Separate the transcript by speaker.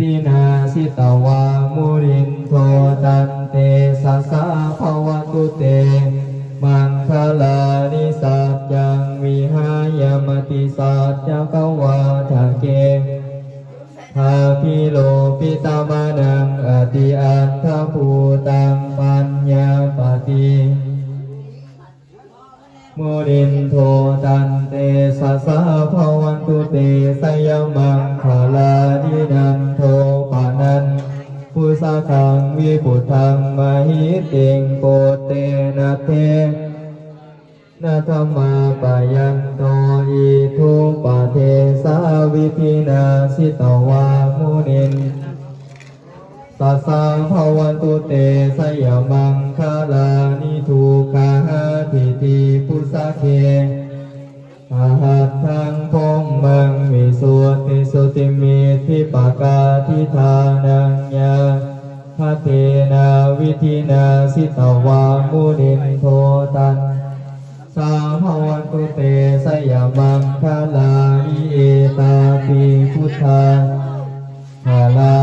Speaker 1: ตินาสิตวามุรินโทตันเตสัสสะภวตุเตมังคลานิสัจยังวิหายมติสัจจกวาทะเกภาพิโลปิตามานังอติอัตถภูตังปัญญาปฏิมุรินโทตันเตสัสสะภวันตุเตสยมังคลานินันโทปานันปุสะขังวิปุถังมหิติงโกเตนะเทนะธรรมาปยันโตอิทุปะเทสาวิธินาสิตวามุนินสัสสะภวันตุเตสยมังคลานิทุกขาทิติปุสะเคอาหัตถังพงมังวิสุทธิสุติมิทิปากาทิธานังยาภเทนาวิธินาสิตวามุนินโทตันสาภวันตุเตสยมังคลานิเอตาปิพุทธาภาลา